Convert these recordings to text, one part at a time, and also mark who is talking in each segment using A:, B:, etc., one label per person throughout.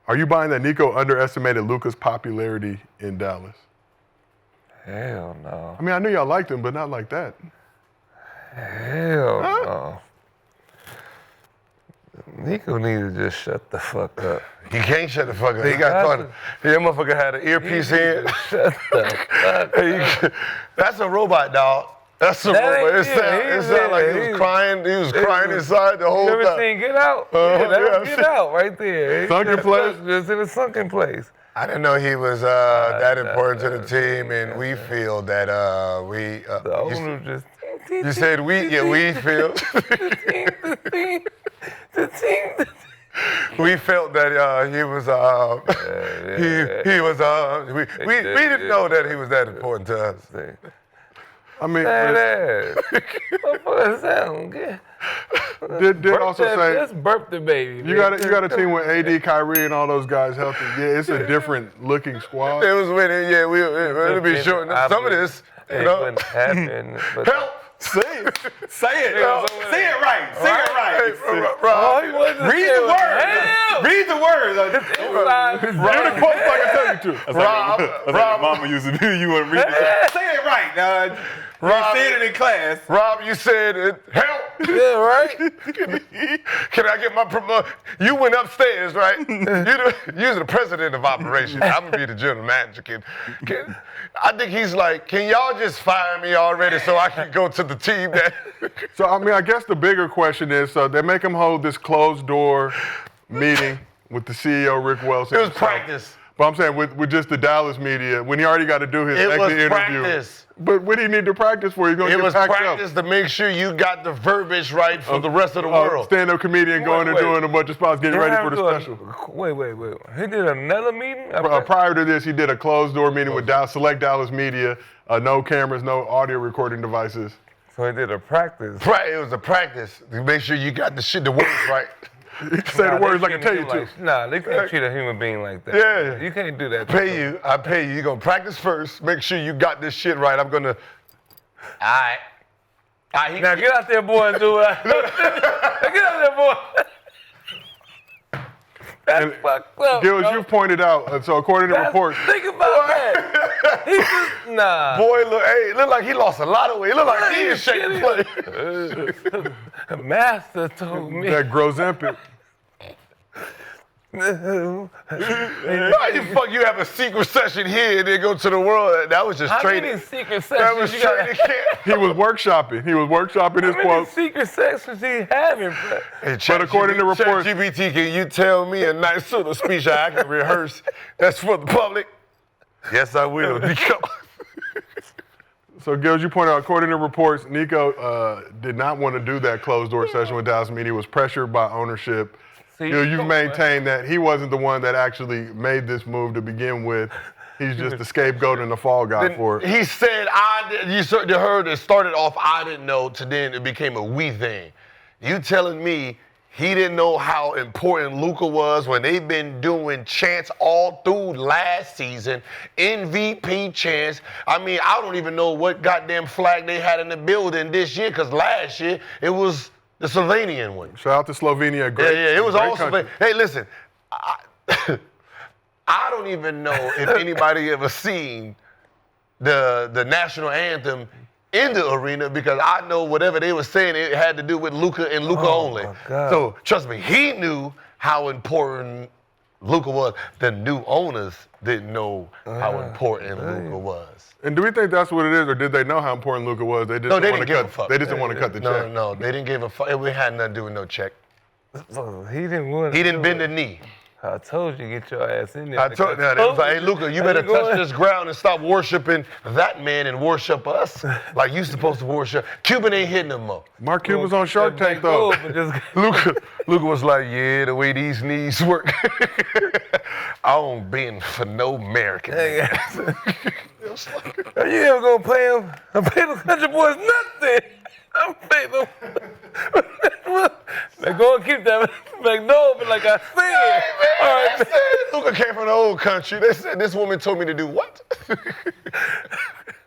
A: Are you buying that Nico underestimated Luka's popularity in Dallas?
B: Hell no.
A: I mean, I knew y'all liked him, but not like that.
B: Hell no. Nico need to just shut the fuck up.
C: He can't shut the fuck up. He got caught. That motherfucker had an earpiece in.
B: Shut the fuck up.
C: That's a robot, dog. That's a robot. It sounded like he was crying. He was crying inside the whole
B: You ever
C: time.
B: seen Get Out? Yeah, Get Out right there.
A: Sunken place?
B: Just in a sunken place.
C: I didn't know he was that important to the team, and we feel that we.
B: The owner just.
C: You said we? Yeah, we feel.
B: The team.
C: We felt that he was. He was. We didn't know that he was that important to us.
A: I mean,
B: Motherfucker sound good.
A: did also say
B: Let's burp the baby.
A: you got a team with AD, Kyrie, and all those guys healthy. Yeah, it's a different looking squad.
C: It was winning. Yeah, we'll be short. Some of this,
B: It wouldn't happen. But
C: help.
A: Say it.
D: Say it. Say it right. Say it right.
C: Rob,
D: Read the words. Read the words.
A: Read the quote like I tell you to.
D: That's like mama used to do. You want to read it? Say it right. Rob said it in class.
C: Rob, you said it. Help.
B: yeah, right?
C: Can I get my promotion? You went upstairs, right? You're the president of operations. I'm going to be the general manager. I think he's like, can y'all just fire me already so I can go to the team that...
A: So, I mean, I guess the bigger question is, they make him hold this closed-door meeting with the CEO, Rick Wells.
C: It was practice.
A: But I'm saying with just the Dallas media, when he already got to do his
C: It was
A: interview.
C: practice.
A: But what do you need to practice for? He's going to
C: It
A: get
C: was
A: packed
C: practice
A: up.
C: to make sure you got the verbiage right for the rest of the world.
A: Stand-up comedian going and
B: wait.
A: doing a bunch of spots, getting ready for the special.
B: Wait. He did another meeting?
A: Prior to this, he did a closed-door meeting with select Dallas media, no cameras, no audio recording devices.
B: So he did a practice.
C: It was a practice to make sure you got the words right.
A: You can say the words like I tell you to.
B: Nah, they can't treat a human being like that.
C: Yeah.
B: You can't do that.
C: I pay you. You're going to practice first. Make sure you got this shit right. I'm going to... All right.
B: Now get out there, boy, and do it. Get out there, boy. That's fucked up.
A: Gil, as you pointed out, so according to reports...
B: Think about that. He just, nah.
C: Boy, look like he lost a lot of weight. It look like he in shape to play.
B: Master told me.
A: That Grozempic.
C: Why the fuck you have a secret session here and then go to the world? That was just
B: How
C: training.
B: many secret
C: That was
B: sessions you got?
C: training camp.
A: He was workshopping. His
B: How many
A: quotes.
B: secret sessions he having?
A: But according to reports...
C: ChatGPT, can you tell me a nice sort of speech I can rehearse that's for the public? Yes, I will, Nico.
A: So, Gil, as you pointed out, according to reports, Nico did not want to do that closed-door session with Dallas media. He was pressured by ownership. You've maintained that he wasn't the one that actually made this move to begin with. He's just the scapegoat and the fall guy for it.
C: He said, you heard it started off, I didn't know, to then it became a we thing. You telling me he didn't know how important Luka was when they've been doing chants all through last season, MVP chants. I mean, I don't even know what goddamn flag they had in the building this year, because last year it was the Slovenian one.
A: Shout out to Slovenia. Great,
C: it was
A: great
C: also.
A: country.
C: Hey, listen, I don't even know if anybody ever seen the national anthem in the arena, because I know whatever they were saying, it had to do with Luka and Luka only. So trust me, he knew how important Luka was. The new owners didn't know how important Luka was.
A: And do we think that's what it is, or did they know how important Luka was? They just
C: No, they
A: didn't
C: didn't give
A: want
C: a
A: to
C: fuck.
A: cut. They just didn't want to cut the check.
C: No, they didn't give a fuck. It had nothing to do with no check.
B: He didn't want to.
C: He didn't bend the knee.
B: I told you, get your ass in there.
C: I told you, they was like, hey, Luka, you better touch this ground and stop worshiping that man and worship us like you supposed to worship. Cuban ain't hitting him up.
A: Mark Cuban's on Shark Tank, though.
C: Luka was like, yeah, the way these knees work, I don't bend for no American.
B: Are you ever gonna pay him? I pay the country boys nothing. I'm paying them. They go and keep that back door, but like I said.
C: All right, Luka came from the old country. They said this woman told me to do what?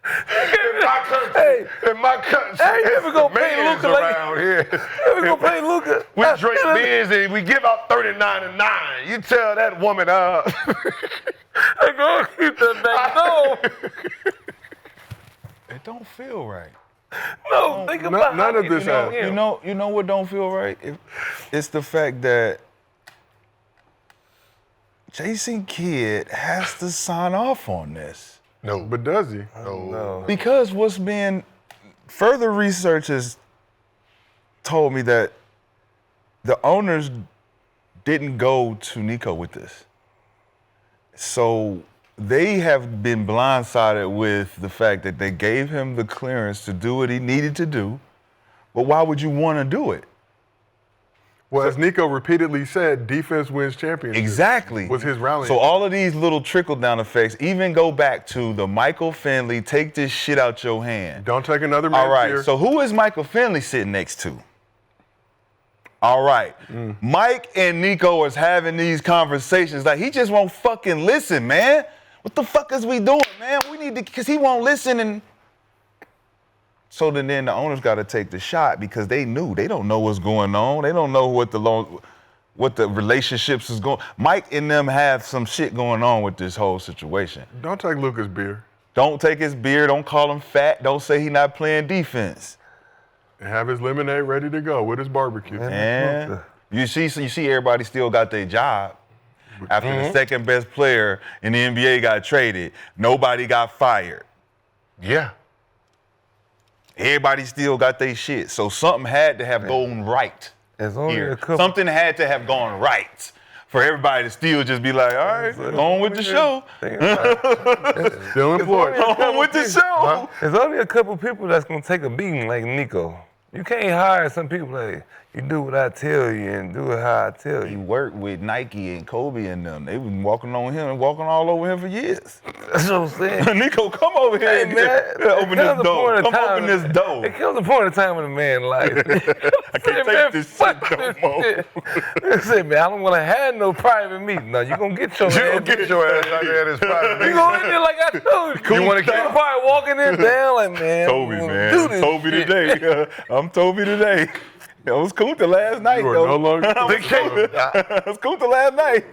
C: I
B: Hey,
C: in my country,
B: hey, never go pay
C: millions
B: Luka like
C: around here.
B: never go pay Luka.
C: We drink beers and we give out 39 and 9. You tell that woman,
B: Hey, go keep that back. No,
D: It don't feel right.
B: no. Think about
A: none
B: how
A: of this has.
D: You know what don't feel right? It's the fact that Jason Kidd has to sign off on this.
C: No,
A: But does he?
C: no.
D: Because what's been further research has told me that the owners didn't go to Nico with this. So they have been blindsided with the fact that they gave him the clearance to do what he needed to do, but why would you want to do it?
A: Well, as Nico repeatedly said, defense wins championships.
D: Exactly.
A: Was his rallying.
D: So all of these little trickle-down effects even go back to the Michael Finley, take this shit out your hand.
A: Don't take another man
D: All right,
A: here.
D: so who is Michael Finley sitting next to? All right, Mike and Nico is having these conversations. Like, he just won't fucking listen, man. What the fuck is we doing, man? We need to, because he won't listen. And so then the owners got to take the shot because they knew. They don't know what's going on. They don't know what the relationships is going. Mike and them have some shit going on with this whole situation.
A: Don't take Luka's beer.
D: Don't take his beer. Don't call him fat. Don't say he not playing defense.
A: And have his lemonade ready to go with his barbecue.
D: And you see everybody still got their job. After the second best player in the NBA got traded, nobody got fired.
C: Yeah.
D: Everybody still got their shit. So something had to have gone right
B: It's only
D: here.
B: a couple.
D: Something had to have gone right for everybody to still just be like, all right, on with the show.
A: Still employed.
D: On with the show.
B: There's only a couple people that's gonna take a beating like Nico. You can't hire some people like you do what I tell you and do it how I tell
D: He
B: you.
D: worked with Nike and Kobe and them. They been walking on him and walking all over him for years.
B: That's what I'm saying.
D: Nico, come over here
B: Hey
D: and
B: man,
D: open this door. Come open this door.
B: It comes a point in time in a man's life.
D: I can't take this shit no more.
B: Say, man, I don't want to have no private meeting. No, you gonna get your
C: You
B: ass.
C: don't get your ass out there at this private
B: You
C: meeting.
B: go in there like I told you.
C: You wanna
B: You probably walking in down like, man.
D: Toby,
B: I'm gonna
D: man.
B: do this
D: Toby
B: shit.
D: today. I'm Toby today. It was Kunta last night,
A: You are
D: though.
A: no longer
D: It was Kunta last night.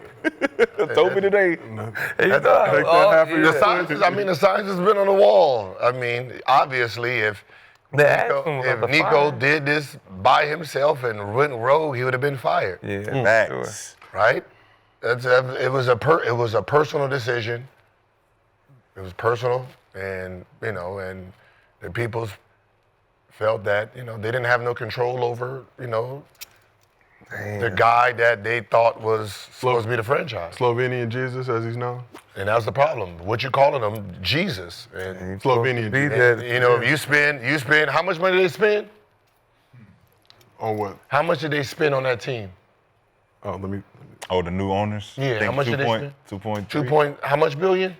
D: Toby today.
B: Hey,
A: Take that half of your
C: The signs, the signs has been on the wall. I mean, obviously, if Nico did this by himself and went rogue, he would have been fired.
B: Yeah,
D: Facts.
C: Right? It was a personal decision. It was personal, and and the people felt that they didn't have no control over the guy that they thought was supposed to be the franchise.
A: Slovenian Jesus, as he's known.
C: And that's the problem. What you calling him, Jesus? And
A: Slovenian
B: Be
A: Jesus.
B: that.
C: if you spend how much money did they spend?
A: On what?
C: How much did they spend on that team?
A: Oh, let me.
D: Oh, the new owners?
C: Yeah,
D: I think
C: how much did they spend?
D: 2.3.
C: How much billion?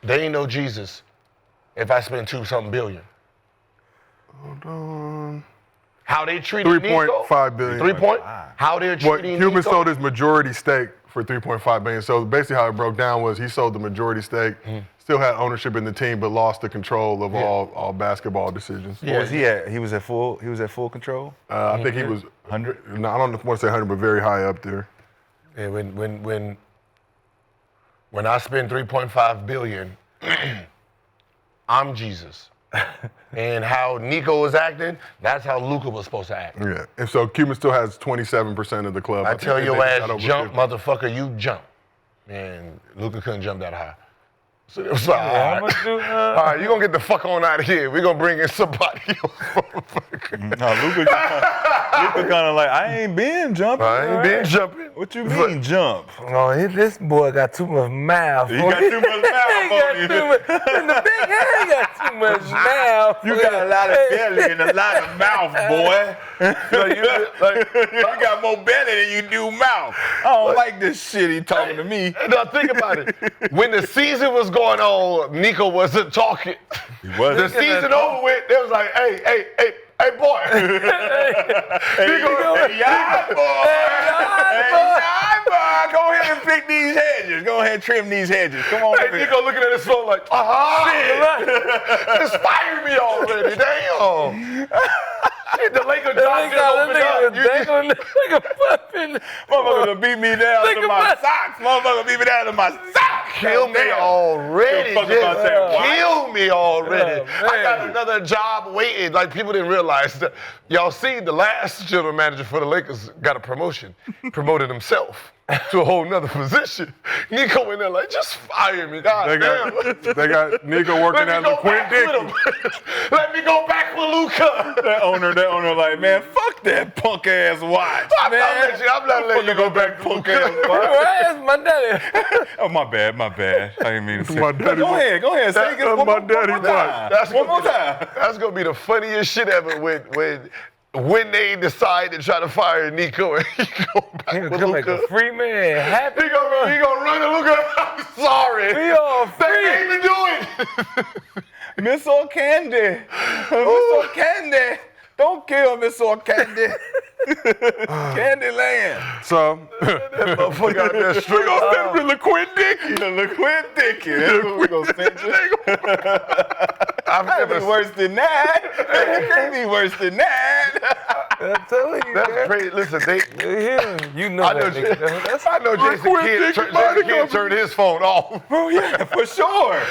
C: They ain't no Jesus. If I spend $2-something billion.
A: Hold on.
C: How they treated Nico?
A: 3.5 billion.
C: How they're
A: What
C: treating
A: Cuban
C: Nico?
A: sold his majority stake for 3.5 billion. So basically, how it broke down was he sold the majority stake, still had ownership in the team, but lost the control of all basketball decisions.
D: What was he at? He was at full control?
A: I think he was
D: 100?
A: No, I don't want to say 100, but very high up there.
C: Yeah, when I spend 3.5 billion, I'm Jesus. And how Nico was acting, that's how Luka was supposed to act.
A: Yeah, and so Cuban still has 27% of the club.
C: I
A: think
C: tell
A: they
C: your
A: got
C: ass,
A: over
C: jump,
A: 50.
C: motherfucker, you jump. And Luka couldn't jump that high. So it was like, all
B: How
C: right.
B: much do,
C: All right, you're going to get the fuck on out of here. We're going to bring in somebody else.
D: No, Luka kind of like, I ain't been jumping.
C: I ain't been jumping.
D: What you mean jump?
B: Oh, this boy got too much mouth.
D: He got too much mouth on you.
B: In the big head, he got too much mouth.
D: You got a lot of belly and a lot of mouth, boy. You got more belly than you do mouth. I don't like this shit he talking to me.
C: Now think about it. When the season was going on, Nico wasn't talking.
D: He wasn't.
C: The season over with, they was like, hey, Hey, boy.
D: Go ahead and pick these hedges. Go ahead and trim these hedges. Come on.
C: Hey, Nico looking at his phone like, just fired me already. Damn. Shit, the Lakers job just opened up.
D: Motherfucker gonna beat me down to my socks. Motherfucker beat me down to my socks.
C: Kill me already. Kill me already.
B: Oh,
C: I got another job waiting. Like, people didn't realize that. Y'all see, the last general manager for the Lakers got a promotion, promoted himself to a whole nother position. Nico in there like, just fire me. God damn.
A: They got Nico working at the Quint Dickey.
C: Let me go back with Luka.
D: That owner like, man, fuck that punk ass watch.
C: I'm not letting you go back to
D: punk
C: Luka.
D: ass watch.
B: That's my daddy.
D: Oh, my bad. I didn't mean to say.
A: My daddy
D: Go ahead. Say it
A: That's my daddy watch.
C: One more time. That's gonna be the funniest shit ever when they decide to try to fire Nico and he go back with
B: Come like
C: Luka.
B: a free man, happy.
C: He gonna run to Luka. I'm sorry.
B: We all
C: They
B: free.
C: made me do it.
D: Miss O'Candy. Miss O'Candy. Don't kill Miss O'Candy. Candyland.
A: So,
C: That motherfucker out there straight up.
A: the Quint Dickey.
D: The Quint Dickey. That's what we gonna send you.
C: I've
D: Can't
C: never
D: be worse than that. Can't be worse than that.
B: I'm telling you,
C: That's
B: man.
C: crazy. Listen,
B: You know
C: I know,
B: that nigga. That's
C: I know Jason Kidd turned his phone off.
D: Oh yeah, for sure.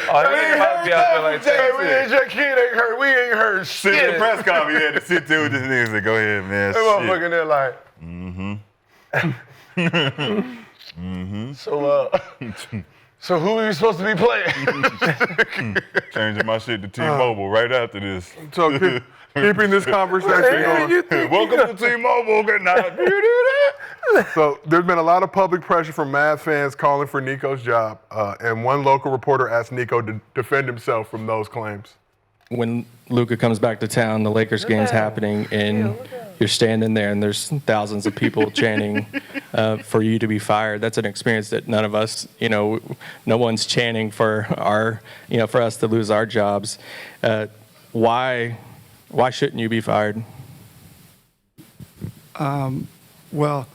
B: Oh, he might be out there like that.
C: Jason Kidd ain't heard. We ain't heard
D: Sit in
C: shit.
D: the press conference, you had to sit there with this nigga and say, go ahead, man.
C: That motherfucker there like. So who are you supposed to be playing?
D: Changing my shit to T-Mobile right after this.
A: So keeping this conversation going.
D: Welcome to T-Mobile. Good night.
A: So there's been a lot of public pressure from Mavs fans calling for Nico's job, and one local reporter asked Nico to defend himself from those claims.
E: When Luka comes back to town, the Lakers game's happening, and you're standing there, and there's thousands of people chanting for you to be fired. That's an experience that none of us, no one's chanting for for us to lose our jobs. Why shouldn't you be fired?
F: Well,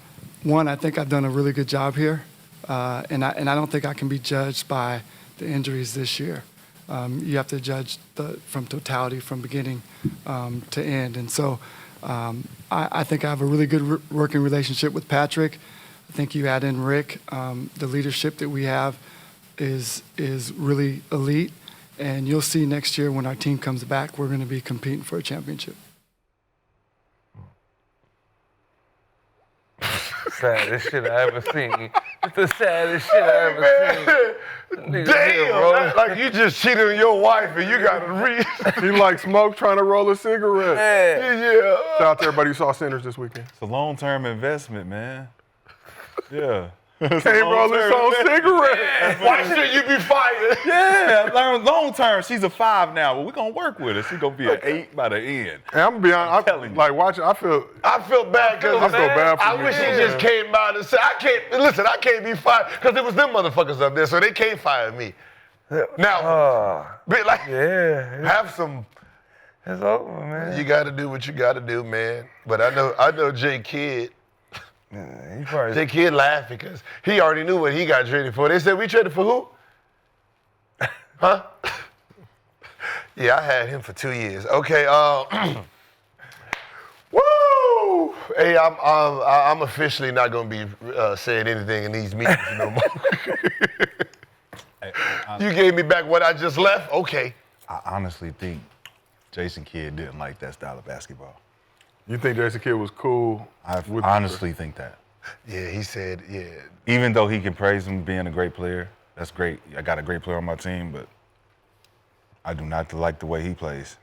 F: one, I think I've done a really good job here, and I don't think I can be judged by the injuries this year. You have to judge from totality, from beginning to end. And so I think I have a really good working relationship with Patrick. I think you add in Rick. The leadership that we have is really elite. And you'll see next year when our team comes back, we're going to be competing for a championship.
B: Saddest shit I ever seen. It's the saddest shit I ever seen.
C: Damn, like you just cheated on your wife and you got to read.
A: He like smoke trying to roll a cigarette.
C: Yeah.
A: Shout out to everybody who saw Sinners this weekend.
D: It's a long-term investment, man. Yeah.
A: Can't roll his own cigarette.
C: Why should you be fired?
D: Yeah, long-term. She's a 5 now, but we're going to work with her. She's going to be an 8 by the end.
A: And I'm gonna be honest,
D: telling you.
A: like watching, I feel
C: bad because
A: I feel bad for
C: I
A: you.
C: wish he just came out and said, I can't be fired because it was them motherfuckers up there, so they can't fire me. Now, have some.
B: It's over, man.
C: You got to do what you got to do, man. But I know Jay Kidd. Jay Kidd laughing because he already knew what he got traded for. They said, we traded for who? Huh? Yeah, I had him for 2 years. Okay. Woo! Hey, I'm officially not gonna be saying anything in these meetings no more. You gave me back what I just left. Okay.
D: I honestly think Jason Kidd didn't like that style of basketball.
A: You think Jason Kidd was cool?
D: I honestly think that.
C: Yeah, he said, yeah.
D: Even though he can praise him being a great player, that's great. I got a great player on my team, but I do not like the way he plays.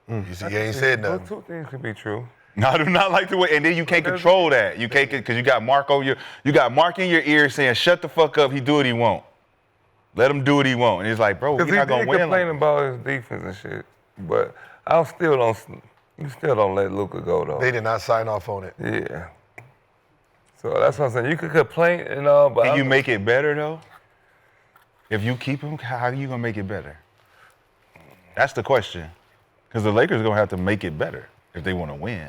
C: You see, he ain't said
B: Those
C: nothing.
B: two things could be true.
D: No, I do not like the way, and then you can't control that. You can't, because you got Mark in your ear saying, "Shut the fuck up." He do what he want. Let him do what he want. And it's like, bro, we're not gonna win.
B: Complaining about his defense and shit, but you still don't let Luka go though.
C: They did not sign off on it.
B: Yeah. So that's what I'm saying. You could complain and all, but
D: Can you make it better though? If you keep him, how are you gonna make it better? That's the question. Because the Lakers are going to have to make it better if they want to win.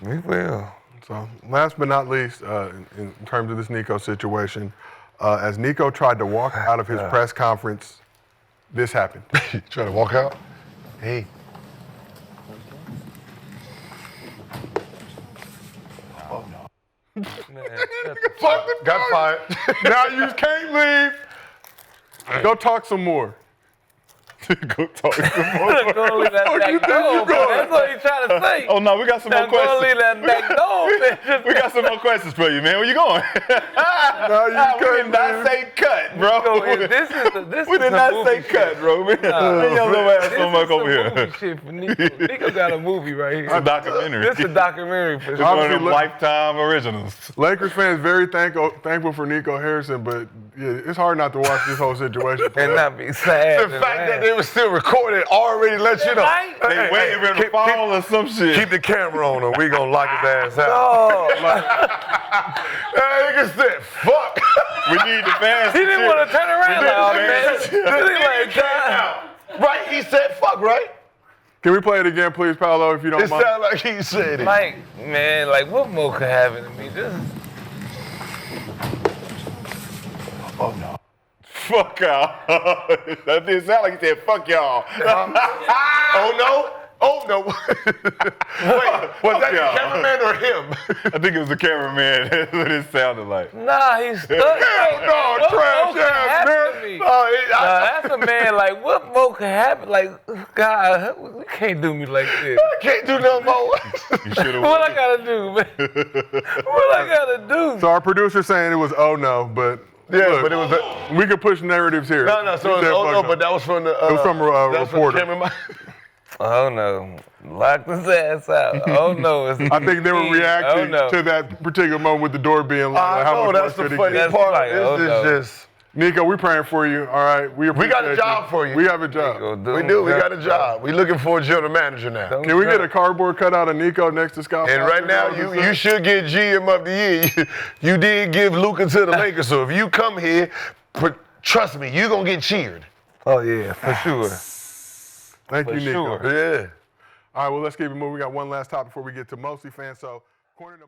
C: We will.
A: So last but not least, in terms of this Nico situation, as Nico tried to walk out of his press conference, this happened.
C: Trying to walk out? Hey.
B: Man,
C: Fuck, got fired.
A: Now you can't leave. Go talk some more.
D: Go talk some more.
B: Go leave that back door, man. That's what he's trying to say.
D: Oh, no, we got some more
B: Now go
D: questions.
B: leave that back door, man.
D: We got some more questions for you, man. Where you going?
A: No, you
D: we did not
A: couldn't.
D: say cut, bro.
B: This
D: We
B: is
D: did
B: some
D: not
B: movie
D: say
B: shit.
D: cut, bro. Man, your little ass come back over here.
B: Movie shit for Nico. Nico got a movie right here.
D: It's a documentary.
B: This is a documentary for
D: It's one of
B: sure.
D: them Lifetime originals.
A: Lakers fans very thankful for Nico Harrison, but yeah, it's hard not to watch this whole situation.
B: And not be sad.
C: The fact that they were still recording already let you know.
B: Right?
D: They waiting for the fall or some shit.
C: Keep the camera on him. We gonna lock his ass out.
B: Oh,
C: That nigga said, fuck.
D: We need the fans.
B: he didn't want to turn around. Like, oh, man.
C: This nigga came out. Right, he said fuck, right?
A: Can we play it again, please, Paolo, if you don't
C: It
A: mind?
C: sounded like he said it.
B: Like, man, like, what more could happen to me? This is
D: Oh, no. Fuck y'all. That didn't sound like he said, fuck y'all.
C: Oh no? Oh no. Wait, was that
D: y'all.
C: the cameraman or him?
D: I think it was the cameraman. That's what it sounded like.
B: nah, he's stuck.
C: Hell no,
B: What
C: trash
B: more could
C: ass
B: happen
C: man.
B: to me?
C: Nah,
B: That's a man, like, what more could happen? Like, God, you can't do me like this.
C: I can't do no more.
D: You should have
B: What I gotta do, man? What I gotta do?
A: So our producer's saying it was oh no, but
C: Yeah,
A: look,
C: but it was a,
A: we could push narratives here.
C: no, so
A: He
C: it was,
A: said
C: oh
A: fuck
C: no, but that was from the
A: It was from a
C: that was from the
A: reporter.
C: cameraman.
B: Oh no, lock this ass out. Oh no, it's
A: I think they were reacting
B: Oh no.
A: to that particular moment with the door being locked.
C: I
A: How
C: know,
A: much
C: that's
A: worse
C: the
A: could it
C: funny
A: get?
B: That's
C: part.
B: like,
C: This
B: oh,
C: is
B: no.
C: just,
A: Nico, we're praying for you. All right, we
C: got a
A: appreciate
C: job for you.
A: We have a job.
C: we do, we got a job. We looking for a general manager now.
B: Don't
A: Can we get
B: try.
A: a cardboard cutout of Nico next to Scott?
C: And right now, you should get GM of the year. You did give Luka to the Lakers, so if you come here, trust me, you're going to get cheered.
B: Oh yeah, for sure.
A: Thank you,
B: for
A: Nico.
B: sure.
C: Yeah.
A: All right, well, let's keep it moving. We got one last topic before we get to mostly fans. So, according to